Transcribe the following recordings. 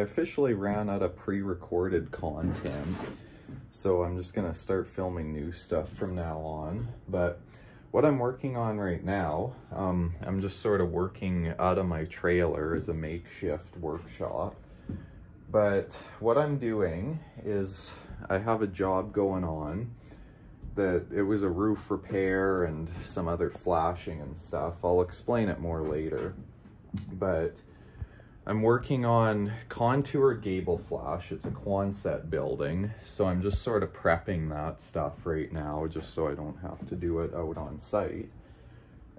officially ran out of pre-recorded content, so I'm just gonna start filming new stuff from now on. But what I'm working on right now, I'm just sort of working out of my trailer as a makeshift workshop. But what I'm doing is I have a job going on that it was a roof repair and some other flashing and stuff. I'll explain it more later. But I'm working on contoured gable flash. It's a Quonset building, so I'm just sort of prepping that stuff right now just so I don't have to do it out on site.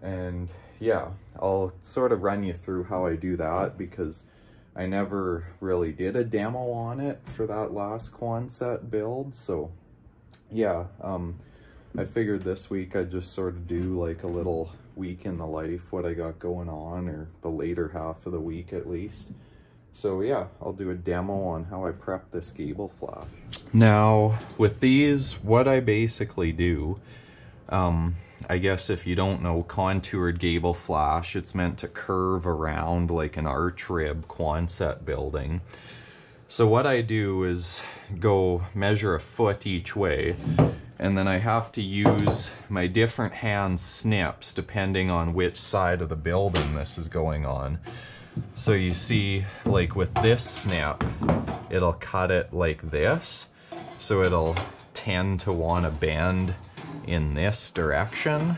And yeah, I'll sort of run you through how I do that because I never really did a demo on it for that last Quonset build. So yeah, I figured this week I'd just sort of do like a little week in the life, what I got going on, or the later half of the week at least. So yeah, I'll do a demo on how I prep this gable flash. Now with these, what I basically do, I guess if you don't know contoured gable flash, it's meant to curve around like an arch rib Quonset building. So what I do is go measure a foot each way, and then I have to use my different hand snips depending on which side of the building this is going on. So you see, like with this snip, it'll cut it like this, so it'll tend to want to bend in this direction.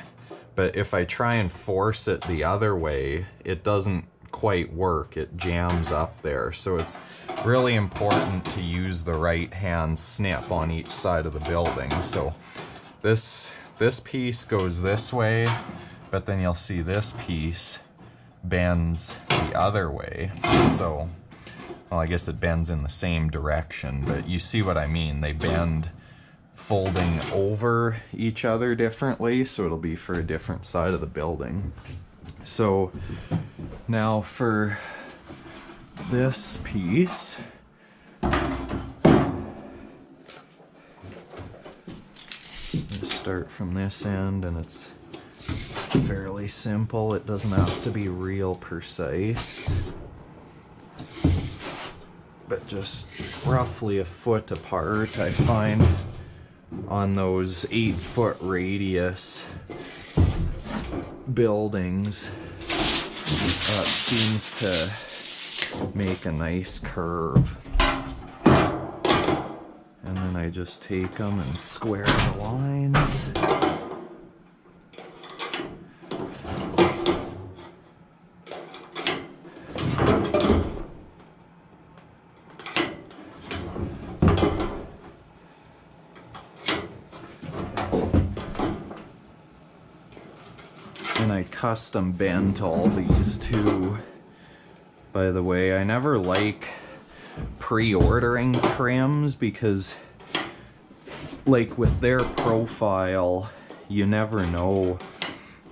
But if I try and force it the other way, it doesn't quite work. It jams up there. So it's really important to use the right hand snip on each side of the building. So this piece goes this way, but then you'll see this piece bends the other way. So, well, I guess it bends in the same direction, but you see what I mean. They bend folding over each other differently, so it'll be for a different side of the building. So now for this piece, start from this end, and it's fairly simple. It doesn't have to be real precise, but just roughly a foot apart. I find on those 8-foot radius buildings, that seems to make a nice curve. And then I just take them and square the lines. And I custom bent all these too. By the way, I never like pre-ordering trims because, like, with their profile, you never know,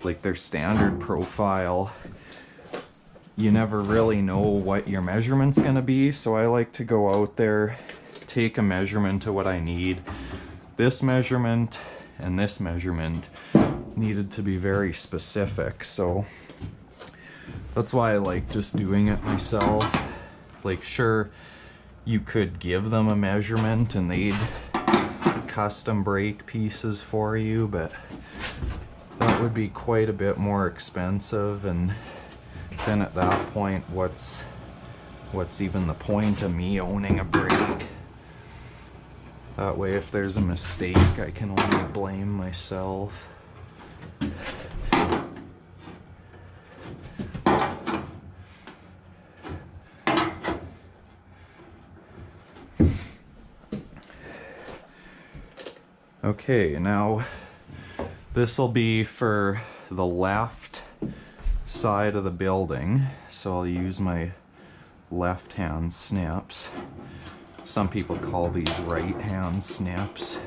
like their standard profile, you never really know what your measurement's gonna be. So I like to go out there, take a measurement of what I need. This measurement and this measurement needed to be very specific, so that's why I like just doing it myself. Like, sure, you could give them a measurement and they'd custom break pieces for you, but that would be quite a bit more expensive, and then at that point, what's even the point of me owning a break? That way, if there's a mistake, I can only blame myself. Okay, now this will be for the left side of the building, so I'll use my left hand snips. Some people call these right hand snips.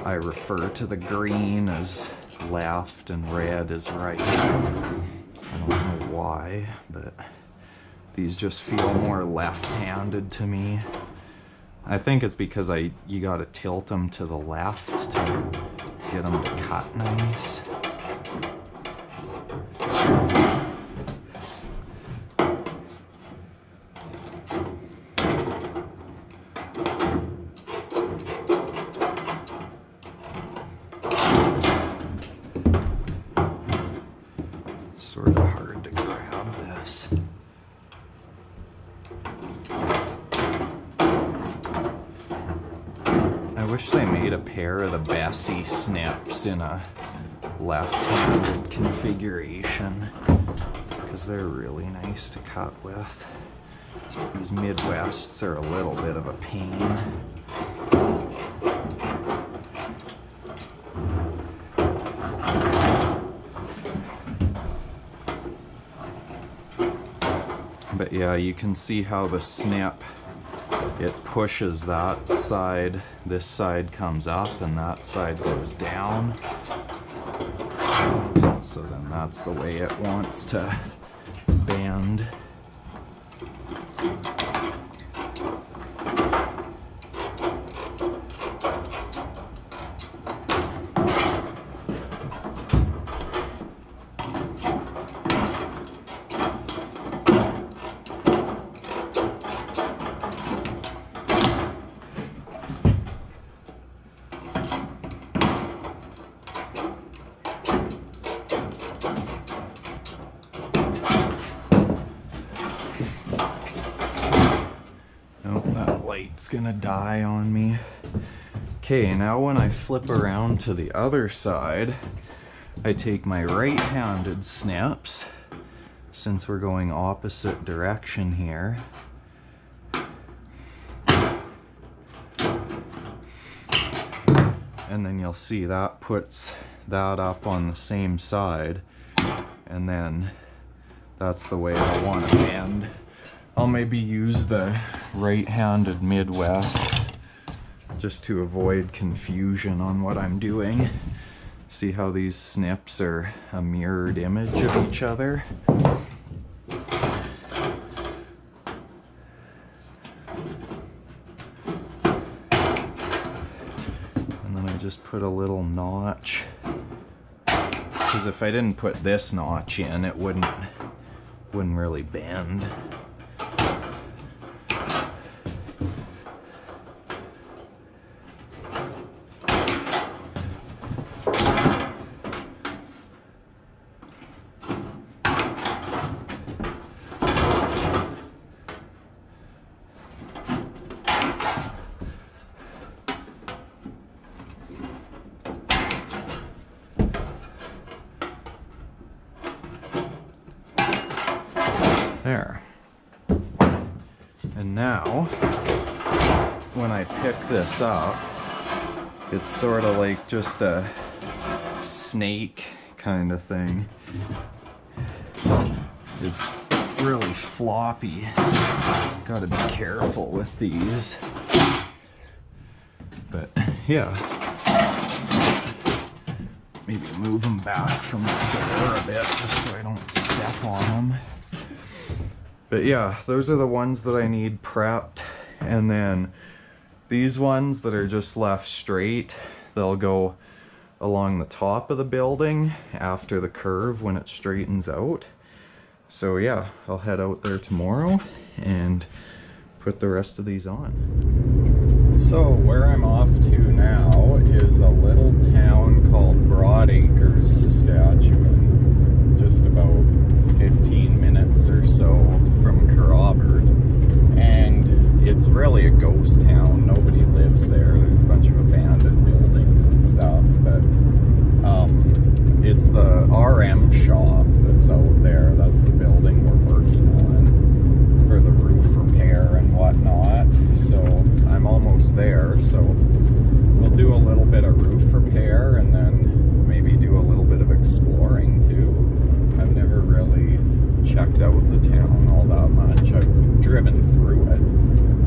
I refer to the green as left and red as right. I don't know why, but these just feel more left-handed to me. I think it's because you gotta tilt them to the left to get them to cut nice. wish they made a pair of the Bessie snips in a left-handed configuration, because they're really nice to cut with. These Midwests are a little bit of a pain. But yeah, you can see how the snip, it pushes that side, this side comes up and that side goes down. So then that's the way it wants to bend. It's gonna die on me. Okay, now when I flip around to the other side, I take my right-handed snips, since we're going opposite direction here. And then you'll see that puts that up on the same side, and then that's the way I want to bend. I'll maybe use the right-handed Midwests just to avoid confusion on what I'm doing. See how these snips are a mirrored image of each other? And then I just put a little notch, because if I didn't put this notch in, it wouldn't really bend. There. And now, when I pick this up, it's sort of like just a snake kind of thing. It's really floppy. Gotta be careful with these. But yeah. Maybe move them back from the door a bit just so I don't step on them. But yeah, those are the ones that I need prepped. And then these ones that are just left straight, they'll go along the top of the building after the curve when it straightens out. So yeah, I'll head out there tomorrow and put the rest of these on. So where I'm off to now is a little town called Broadacres, Saskatchewan. Just about 15 minutes or so from Kerrobert, and it's really a ghost town. Nobody lives there. There's a bunch of abandoned buildings and stuff, but it's the RM shop that's out there. That's the building we're working on for the roof repair and whatnot. So I'm almost there, so we'll do a little bit of roof repair and then maybe do a little bit of exploring too. I've never really checked out the town all that much. I've driven through it.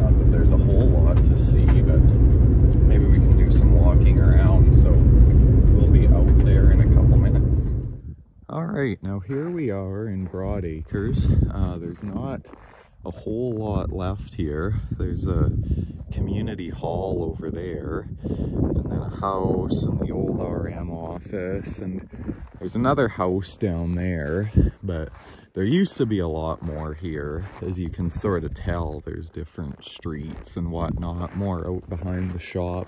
Not that there's a whole lot to see, but maybe we can do some walking around. So we'll be out there in a couple minutes. All right, now here we are in Broadacres. There's not a whole lot left here. There's a community hall over there, and then a house and the old RM office, and there's another house down there, but there used to be a lot more here. As you can sort of tell, there's different streets and whatnot, more out behind the shop,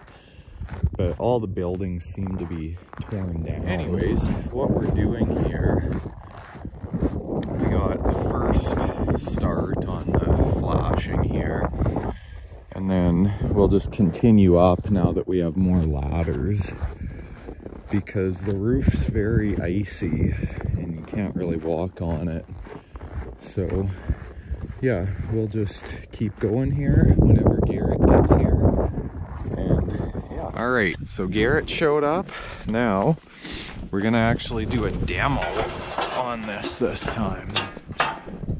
but all the buildings seem to be torn down. Anyways, what we're doing here, we got the first start on the flashing here, And then we'll just continue up now that we have more ladders, because the roof's very icy and you can't really walk on it. So yeah, we'll just keep going here whenever Garrett gets here. And yeah. All right, so Garrett showed up. Now we're gonna actually do a demo on this time.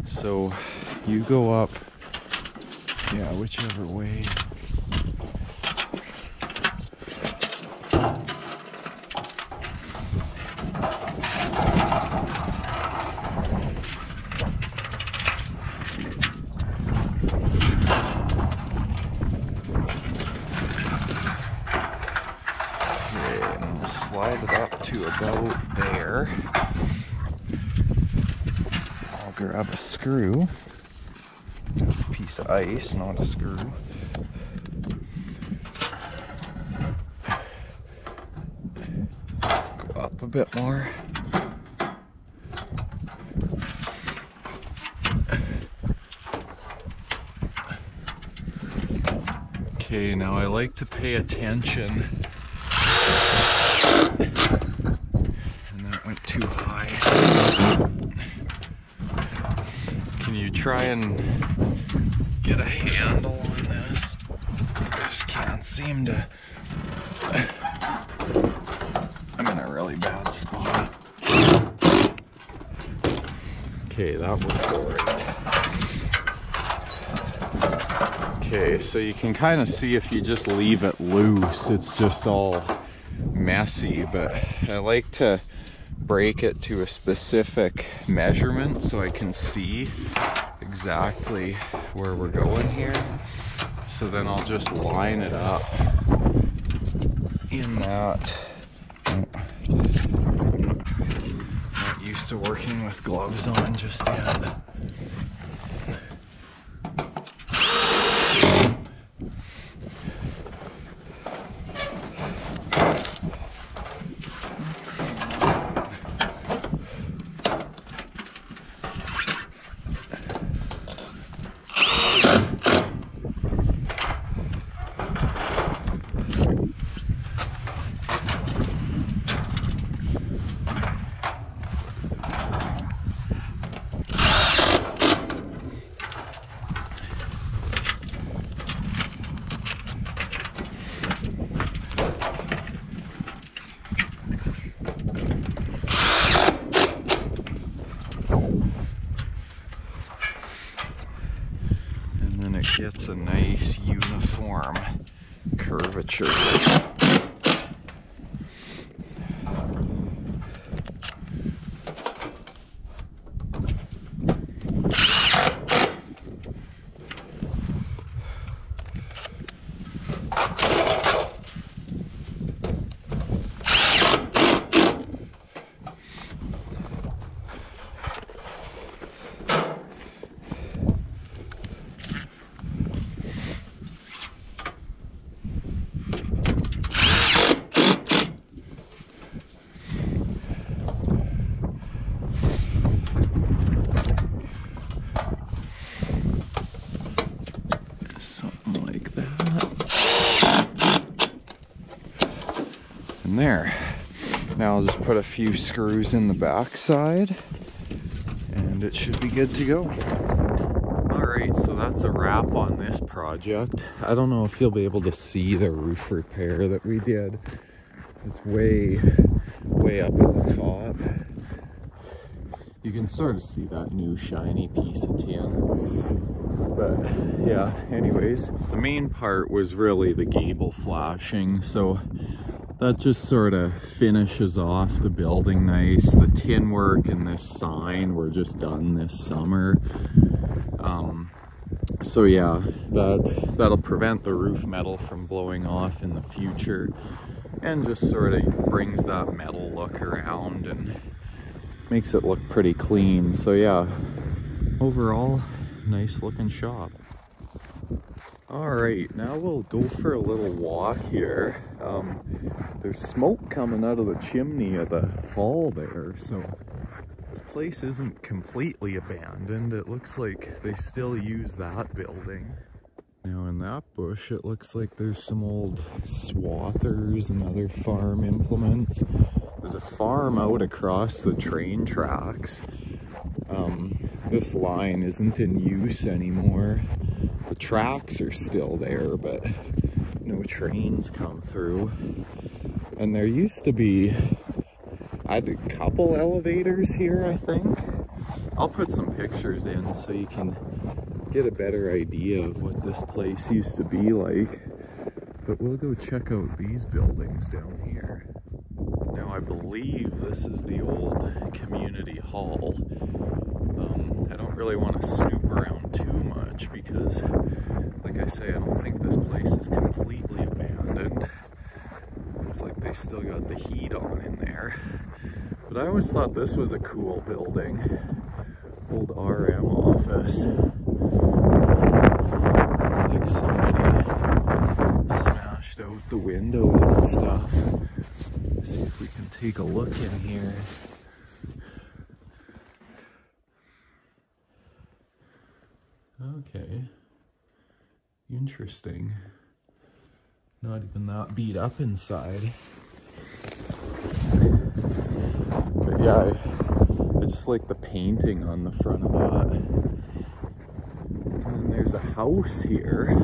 So you go up, yeah, whichever way. Slide it up to about there. I'll grab a screw. That's a piece of ice, not a screw. Go up a bit more. Okay, now I like to pay attention. And that went too high. Can you try and get a handle on this? I just can't seem to. I'm in a really bad spot. Okay, that worked alright. Okay, so you can kind of see if you just leave it loose, it's just all messy, but I like to break it to a specific measurement so I can see exactly where we're going here. So then I'll just line it up in that. I'm not used to working with gloves on just yet. Gets a nice uniform curvature. There. Now I'll just put a few screws in the back side and it should be good to go. Alright, so that's a wrap on this project. I don't know if you'll be able to see the roof repair that we did. It's way up at the top. You can sort of see that new shiny piece of tin. But yeah, anyways, the main part was really the gable flashing, so that just sort of finishes off the building nice. The tin work and this sign were just done this summer. So yeah, that'll prevent the roof metal from blowing off in the future and just sort of brings that metal look around and makes it look pretty clean. So yeah, overall, nice looking shop. Alright, now we'll go for a little walk here. There's smoke coming out of the chimney of the hall there, so this place isn't completely abandoned. It looks like they still use that building. Now in that bush, it looks like there's some old swathers and other farm implements. There's a farm out across the train tracks. This line isn't in use anymore. The tracks are still there, but no trains come through. And there used to be, I had a couple elevators here, I think. I'll put some pictures in so you can get a better idea of what this place used to be like. But we'll go check out these buildings down here. Now I believe this is the old community hall. I don't really want to snoop around too much because, like I say, I don't think this place is completely abandoned. Looks like they still got the heat on in there. But I always thought this was a cool building. Old RM office. Looks like somebody smashed out the windows and stuff. See if we can take a look in here. Okay. Interesting. Not even that beat up inside. But yeah, I just like the painting on the front of that. And then there's a house here. I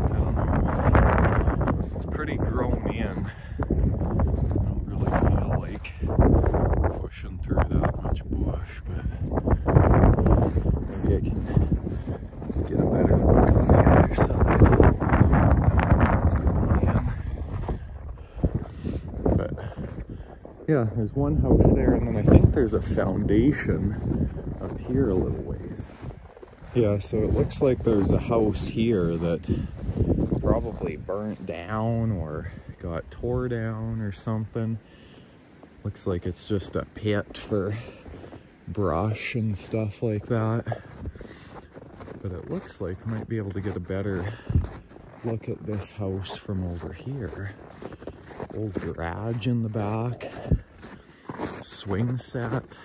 don't know. It's pretty grown in. I don't really feel like pushing through that much bush, but maybe I can get a better look on the other side. But yeah, there's one house there, and then I think there's a foundation up here a little ways. Yeah, so it looks like there's a house here that probably burnt down or got tore down or something. Looks like it's just a pit for brush and stuff like that. But it looks like we might be able to get a better look at this house from over here. Old garage in the back, swing set.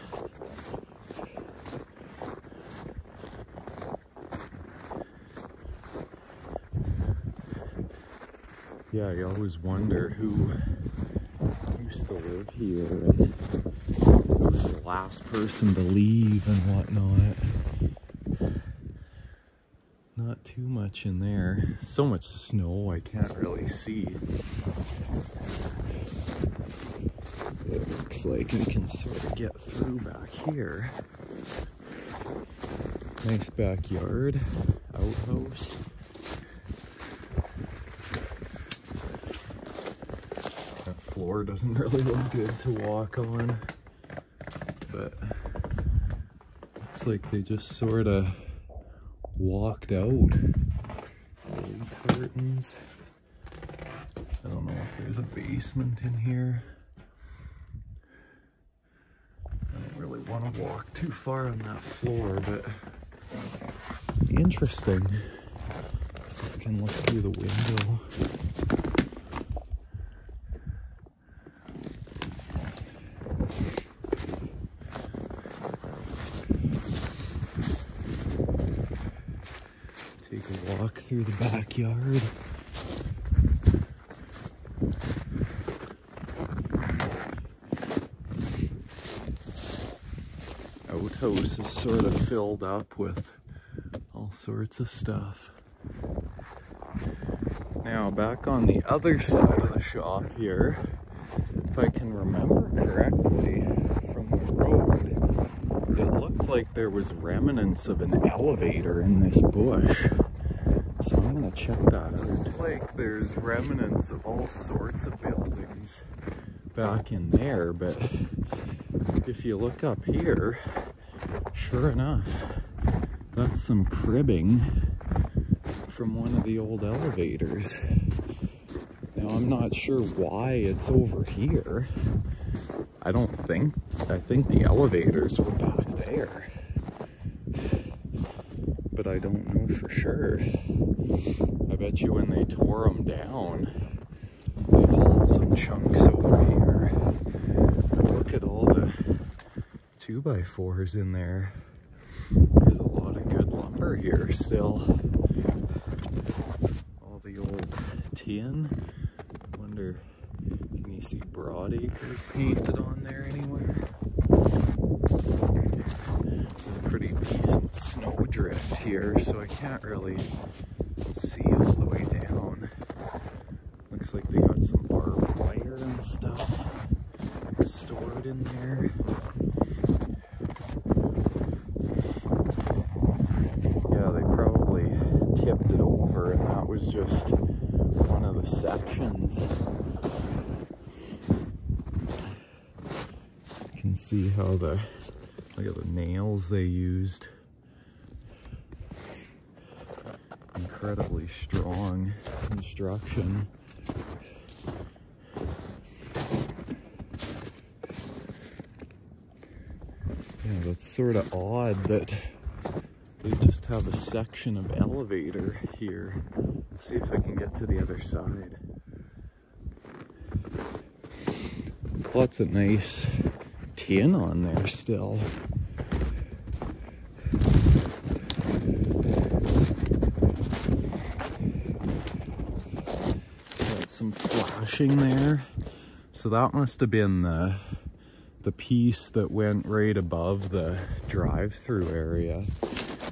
Yeah, I always wonder who used to live here and who was the last person to leave and whatnot. Not too much in there. So much snow I can't really see. It looks like we can sort of get through back here. Nice backyard, outhouse. That floor doesn't really look good to walk on, but looks like they just sort of walked out. Old curtains. I don't know if there's a basement in here. I don't really want to walk too far on that floor, but interesting. See if I can look through the window. Take a walk through the backyard. Outhouse is sort of filled up with all sorts of stuff. Now back on the other side of the shop here, if I can remember correctly from the road, it looks like there was remnants of an elevator in this bush. So I'm gonna check that out. It's like there's remnants of all sorts of buildings back in there, but if you look up here, sure enough, that's some cribbing from one of the old elevators. Now I'm not sure why it's over here. I think the elevators were back there, but I don't know for sure. I bet you when they tore them down, they hauled some chunks over here. But look at all the 2x4s in there. There's a lot of good lumber here still. All the old tin. I wonder, can you see Broadacres painted on there anywhere? There's a pretty decent snowdrift here, so I can't really see all the way down. Looks like they got some barbed wire and stuff stored in there. Yeah, they probably tipped it over and that was just one of the sections. You can see how look at the nails they used. Incredibly strong construction. Yeah, that's sort of odd that they just have a section of elevator here. Let's see if I can get to the other side. Lots of nice tin on there still. Got some flashing there. So that must have been the piece that went right above the drive-through area.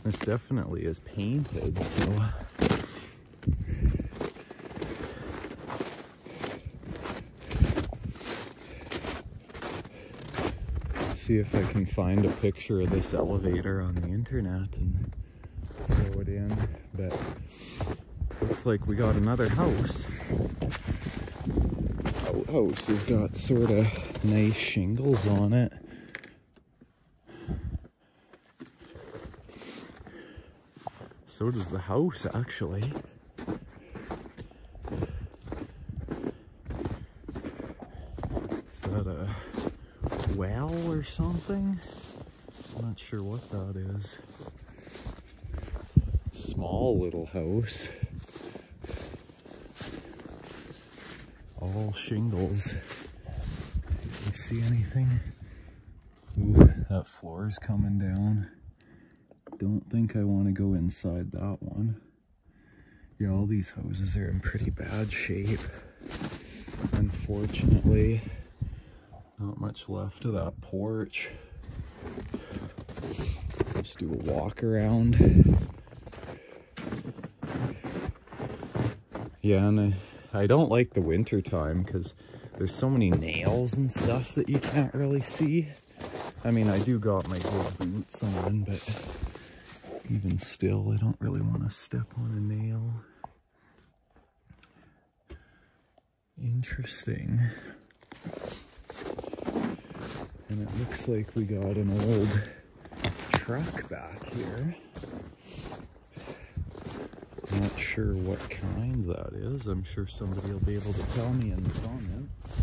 This definitely is painted, so see if I can find a picture of this elevator on the internet and throw it in. But looks like we got another house. This outhouse has got sort of nice shingles on it. So does the house, actually. Is that a well or something? I'm not sure what that is. Small little house. All shingles. Do you see anything? Ooh, that floor is coming down. Don't think I want to go inside that one. Yeah, all these houses are in pretty bad shape. Unfortunately, not much left of that porch. Let's do a walk around. Yeah, and I don't like the winter time because there's so many nails and stuff that you can't really see. I mean, I do got my good boots on, but even still, I don't really want to step on a nail. Interesting. And it looks like we got an old truck back here. Not sure what kind that is. I'm sure somebody will be able to tell me in the comments.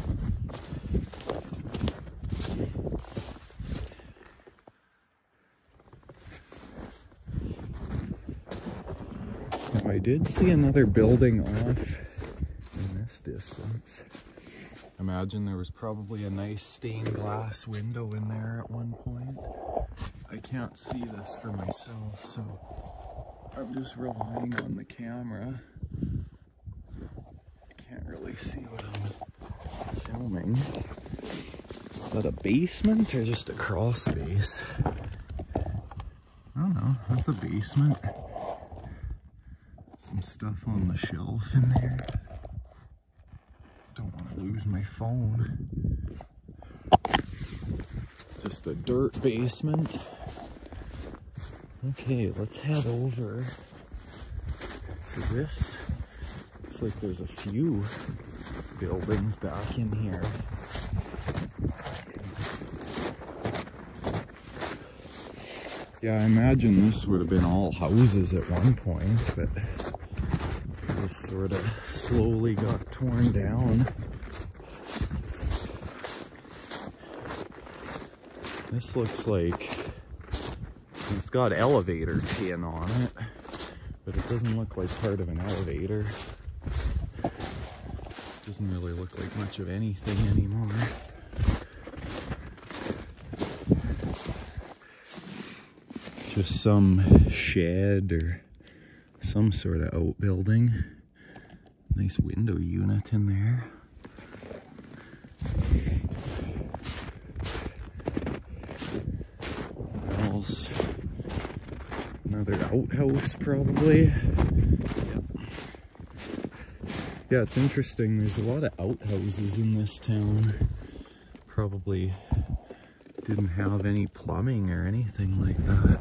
Now, I did see another building off in this distance. Imagine there was probably a nice stained glass window in there at one point. I can't see this for myself, so I'm just relying on the camera. I can't really see what I'm filming. Is that a basement or just a crawl space? I don't know, that's a basement. Some stuff on the shelf in there. Don't want to lose my phone. Just a dirt basement. Okay, let's head over to this. Looks like there's a few buildings back in here. Yeah, I imagine this would have been all houses at one point, but this sort of slowly got torn down. This looks like it's got elevator tin on it, but it doesn't look like part of an elevator. Doesn't really look like much of anything anymore. Just some shed or some sort of outbuilding. Nice window unit in there. What else? Another outhouse probably. Yeah, it's interesting. There's a lot of outhouses in this town. Probably didn't have any plumbing or anything like that.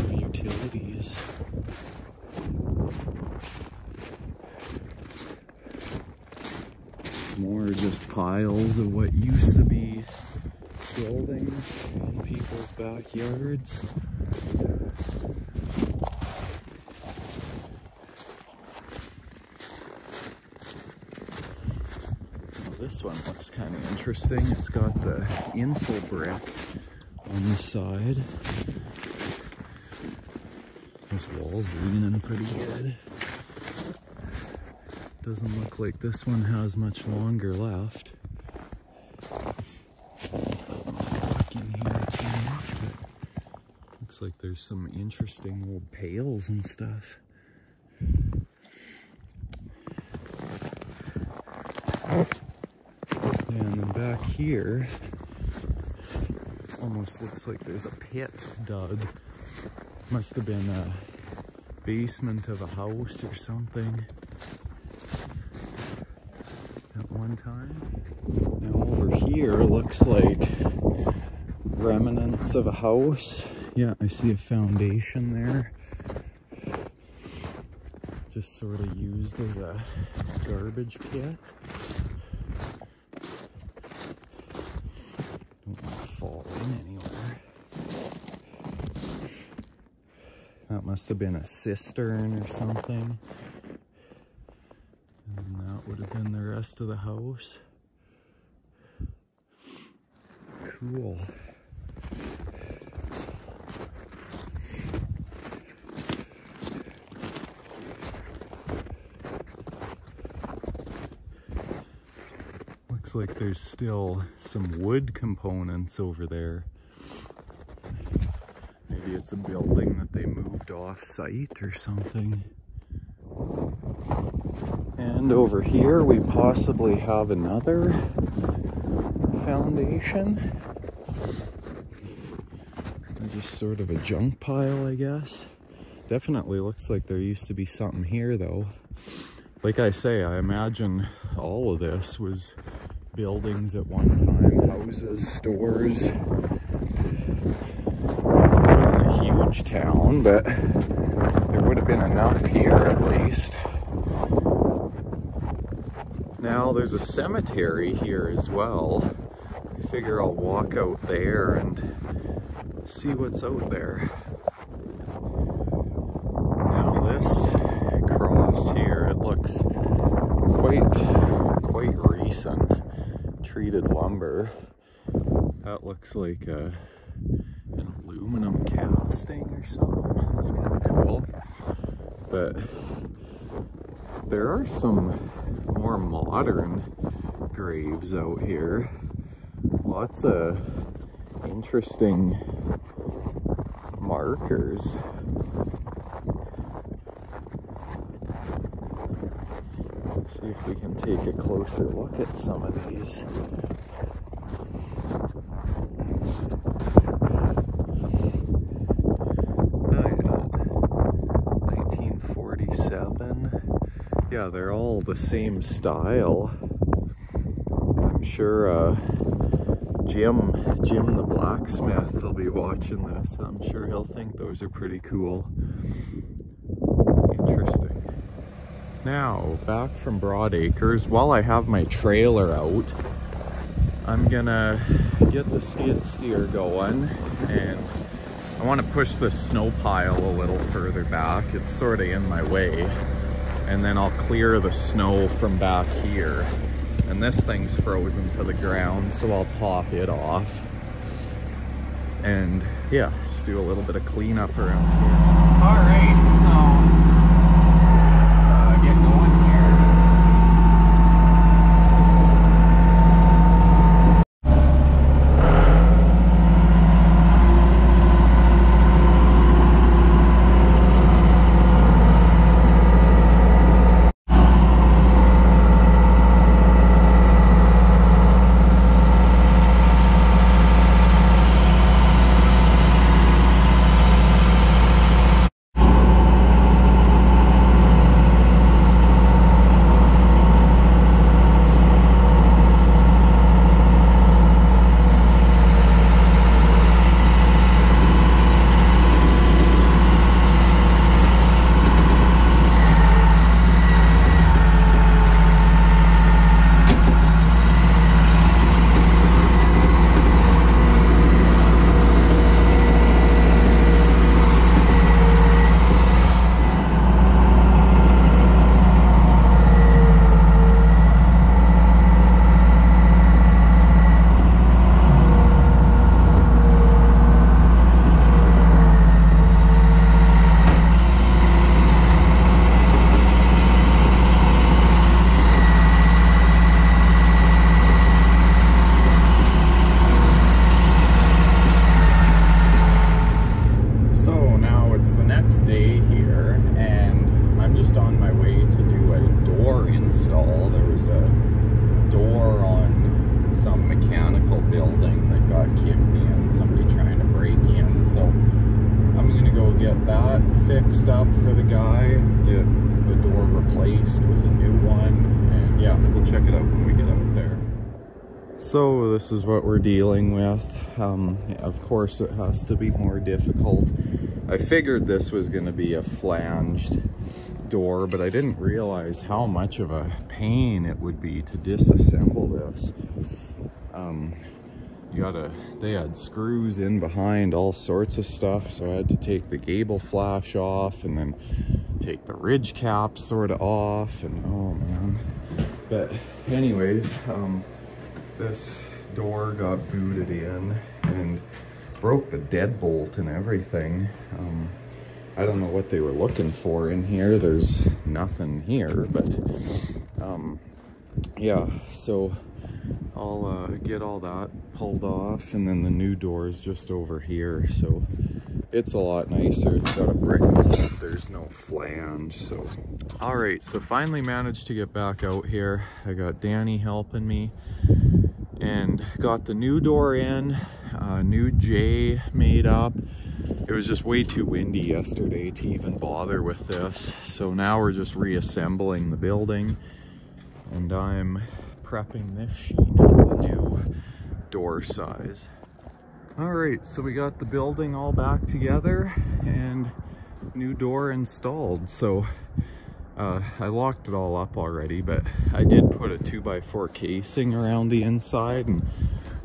Any utilities. More just piles of what used to be buildings in people's backyards. This one looks kind of interesting. It's got the insul brick on the side. This wall's leaning pretty good. Doesn't look like this one has much longer left. I don't want to walk in here too much, but looks like there's some interesting old pails and stuff. And then back here, almost looks like there's a pit dug. Must have been a basement of a house or something at one time. Now over here looks like remnants of a house. Yeah, I see a foundation there. Just sort of used as a garbage pit. Fall in anywhere. That must have been a cistern or something. And that would have been the rest of the house. Cool. Looks like there's still some wood components over there. Maybe it's a building that they moved off site or something. And over here we possibly have another foundation. Just sort of a junk pile, I guess. Definitely looks like there used to be something here though. Like I say, I imagine all of this was buildings at one time, houses, stores. It wasn't a huge town, but there would have been enough here at least. Now there's a cemetery here as well. I figure I'll walk out there and see what's out there. Now this cross here, it looks quite recent. Treated lumber. That looks like an aluminum casting or something. That's kind of cool. But there are some more modern graves out here. Lots of interesting markers. See if we can take a closer look at some of these. Oh yeah, 1947. Yeah, they're all the same style. I'm sure Jim the blacksmith will be watching this. I'm sure he'll think those are pretty cool. Interesting. Now, back from Broadacres, while I have my trailer out, I'm gonna get the skid steer going, and I want to push this snow pile a little further back. It's sort of in my way. And then I'll clear the snow from back here. And this thing's frozen to the ground, so I'll pop it off. And yeah, just do a little bit of cleanup around here. All right, so install. There was a door on some mechanical building that got kicked in, somebody trying to break in, so I'm gonna go get that fixed up for the guy, get the door replaced with a new one, and yeah, we'll check it out when we get out there. So this is what we're dealing with. Of course it has to be more difficult. I figured this was going to be a flanged door, but I didn't realize how much of a pain it would be to disassemble this. They had screws in behind, all sorts of stuff, so I had to take the gable flash off and then take the ridge cap sort of off, and oh man. But anyways, this door got booted in and broke the deadbolt and everything. I don't know what they were looking for in here. There's nothing here, but yeah, so I'll get all that pulled off, and then the new door is just over here, so it's a lot nicer. It's got a brick mold, there's no flange. So all right, so finally managed to get back out here. I got Danny helping me and got the new door in, new J made up. It was just way too windy yesterday to even bother with this, so now we're just reassembling the building, and I'm prepping this sheet for the new door size. All right, so we got the building all back together and new door installed. So I locked it all up already, but I did put a 2x4 casing around the inside and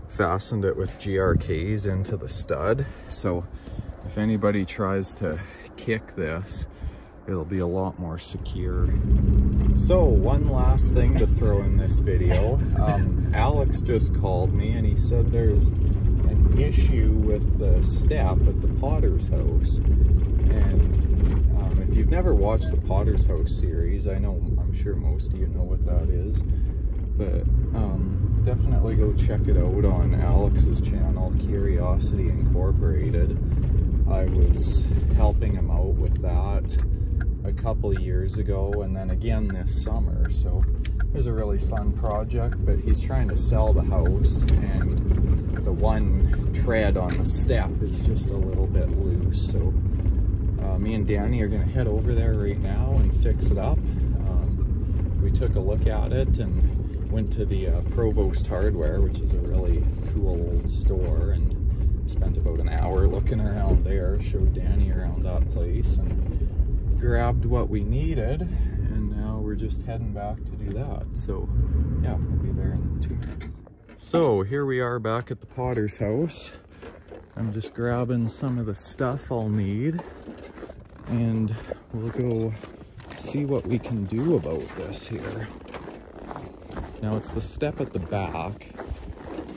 fastened it with GRKs into the stud. So if anybody tries to kick this, it'll be a lot more secure. So one last thing to throw in this video. Alex just called me and he said there's an issue with the step at the Potter's House. And if you've never watched the Potter's House series, I'm sure most of you know what that is, but definitely go check it out on Alex's channel, Curiosity Incorporated. I was helping him out with that a couple of years ago, and then again this summer, so it was a really fun project. But he's trying to sell the house, and the one tread on the step is just a little bit loose, so me and Danny are going to head over there right now and fix it up. We took a look at it and went to the Provost Hardware, which is a really cool old store, and spent about an hour looking around there, showed Danny around that place, and grabbed what we needed, and now we're just heading back to do that. So yeah, we'll be there in 2 minutes. So here we are back at the Potter's House. I'm just grabbing some of the stuff I'll need, and we'll go see what we can do about this here. Now it's the step at the back,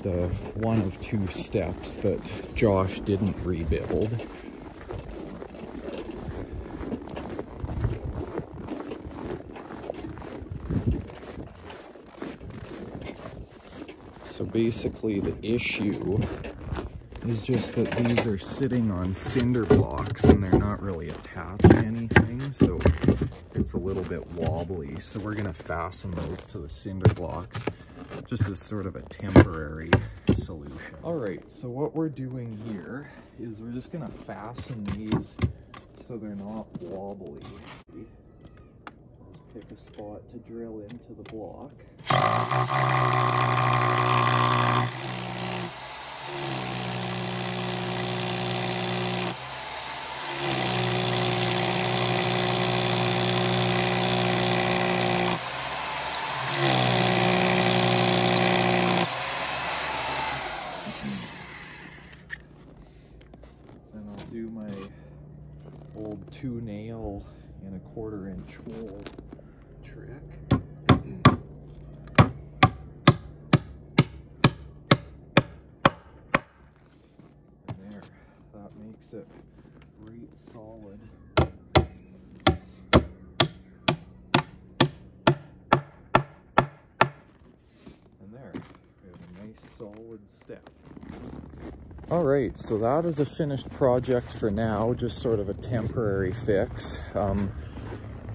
the one of 2 steps that Josh didn't rebuild. So basically the issue is just that these are sitting on cinder blocks and they're not really attached to anything, so it's a little bit wobbly. So we're gonna fasten those to the cinder blocks just as sort of a temporary solution. All right, so what we're doing here is we're just gonna fasten these so they're not wobbly. Let's pick a spot to drill into the block. Then I'll do my old 2-nail and a 1/4-inch hole trick. There, that makes it right solid. And there, we have a nice solid step. All right, so that is a finished project for now, just sort of a temporary fix.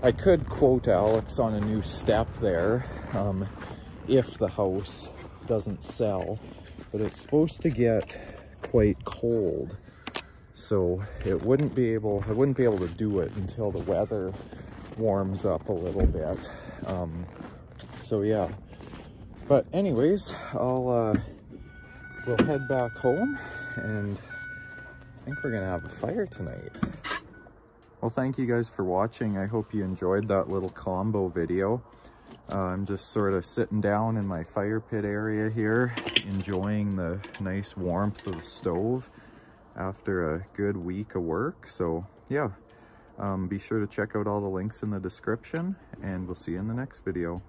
I could quote Alex on a new step there, if the house doesn't sell, but it's supposed to get quite cold, so I wouldn't be able to do it until the weather warms up a little bit. So yeah, but anyways, we'll head back home, and I think we're gonna have a fire tonight. Well, thank you guys for watching. I hope you enjoyed that little combo video. I'm just sort of sitting down in my fire pit area here, enjoying the nice warmth of the stove after a good week of work. So yeah, be sure to check out all the links in the description, and we'll see you in the next video.